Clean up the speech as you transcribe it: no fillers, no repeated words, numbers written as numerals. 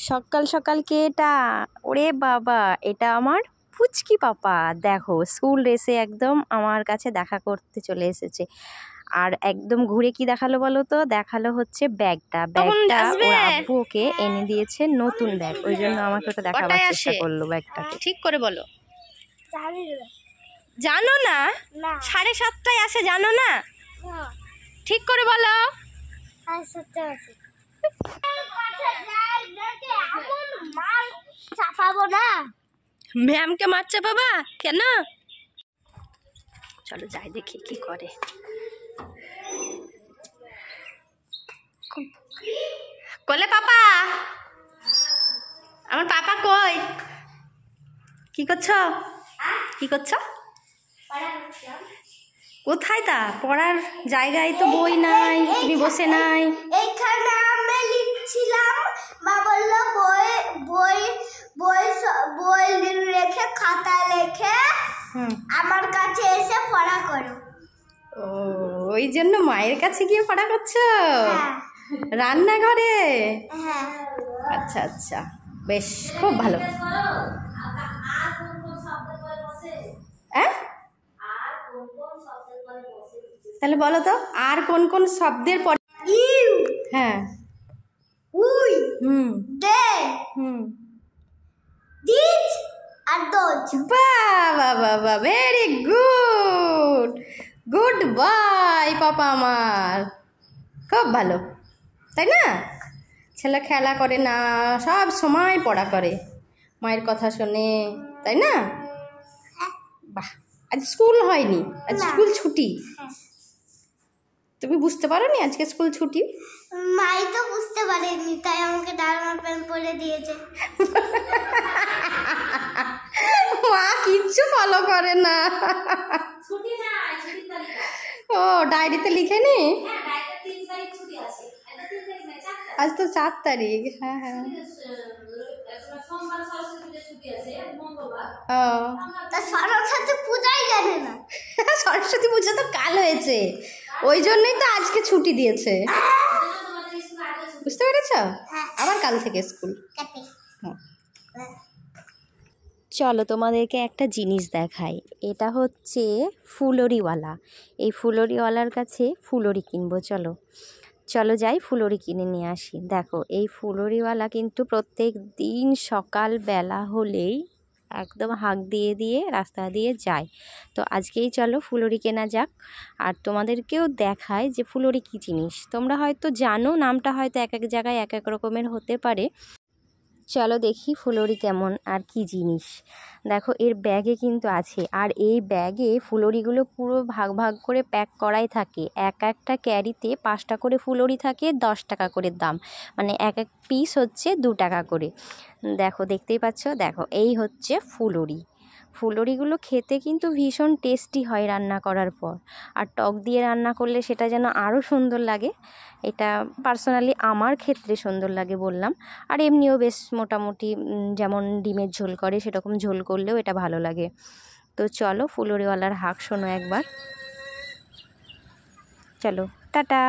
সকাল সকাল কে এটা? ওরে বাবা, এটা আমার পুচকি পাপা। দেখো স্কুল ড্রেসে একদম আমার কাছে দেখা করতে চলে এসেছে। আর একদম ঘুরে কি দেখালো বলো তো? দেখালো হচ্ছে ব্যাগটা ওর আব্বু ওকে এনে দিয়েছে নতুন ব্যাগ, ওই জন্য আমাকে ওটা দেখাবার চেষ্টা করলো ব্যাগটাকে। ঠিক করে বলো। জানো না? 7:30টায় আসে, জানো না? ঠিক করে বলো। ম্যামকে মার চাপাবা কেন? চলো যাই দেখি কি করে। কোলে পাপা, আমার পাপা কই? কি করছো? কি করছো? কোথায় তা? পড়ার জায়গায় তো বই নাই, তুমি বসে নাই। এখানে আমি লিখছিলাম, মা বলল বই বই বই বই রেখে খাতা রেখে আমার কাছে এসে পড়া করো। ও, ওই জন্য মায়ের কাছে গিয়ে পড়া করছো? রান্নাঘরে? হ্যাঁ। আচ্ছা আচ্ছা, বেশ, খুব ভালো। তাহলে বলো তো, আর কোন কোন শব্দের পরে? ইউ, হ্যাঁ, we, they, this are those. বাহ বাহ বাহ বাহ, ভেরি গুড, গুড বাই পাপা আমার, খুব ভালো, তাই না? ছেলে খেলা করে না, সব সময় পড়া করে, মায়ের কথা শোনে, তাই না? বাহ, আজ স্কুল হয়নি, আজ স্কুল ছুটি। তুমি বুঝতে পারোনি আজকে স্কুল ছুটি? মাই তো বুঝতে পারেনি, তাই আমাকে ডালমা প্যান্ট পরে দিয়েছে। মা কিচ্ছু ফলো করে না। ও, ডায়েরিতে লিখে নি? আজ তো 4 তারিখ। হ্যাঁ হ্যাঁ, সরস্বতী পূজাই জানে না। সরস্বতী পূজা তো কাল হয়েছে, ওই জন্যই তো আজকে ছুটি দিয়েছে, বুঝতে পেরেছ? আবার কাল থেকে স্কুল। চলো তোমাদেরকে একটা জিনিস দেখাই। এটা হচ্ছে ফুলরিওয়ালা। এই ফুলরিওয়ালার কাছে ফুলরি কিনবো। চলো চলো যাই, ফুলরি কিনে নিয়ে আসি। দেখো এই ফুলরিওয়ালা কিন্তু প্রত্যেক দিন সকালবেলা হলেই একদম হাঁক দিয়ে দিয়ে রাস্তা দিয়ে যায়। তো আজকেই চলো ফুলরি কেনা যাক, আর তোমাদেরকেও দেখায় যে ফুলরি কী জিনিস। তোমরা হয়তো জানো, নামটা হয়তো এক এক জায়গায় এক এক রকমের হতে পারে। চলো দেখি ফুলরি কেমন আর কি জিনিস। দেখো এর ব্যাগে কিন্তু আছে, আর এই ব্যাগে ফুলরিগুলো পুরো ভাগ ভাগ করে প্যাক করাই থাকে। এক একটা ক্যারিতে 5টা করে ফুলরি থাকে, 10 টাকা করে দাম, মানে এক এক পিস হচ্ছে 2 টাকা করে। দেখো দেখতেই পাচ্ছ, দেখো এই হচ্ছে ফুলরি। ফুলরিগুলো খেতে কিন্তু ভীষণ টেস্টি হয় রান্না করার পর, আর টক দিয়ে রান্না করলে সেটা যেন আরও সুন্দর লাগে। এটা পার্সোনালি আমার ক্ষেত্রে সুন্দর লাগে বললাম, আর এমনিও বেশ মোটামুটি যেমন ডিমের ঝোল করে সেরকম ঝোল করলেও এটা ভালো লাগে। তো চলো ফুলরিওয়ালার হাঁক শোনো একবার। চলো টাটা।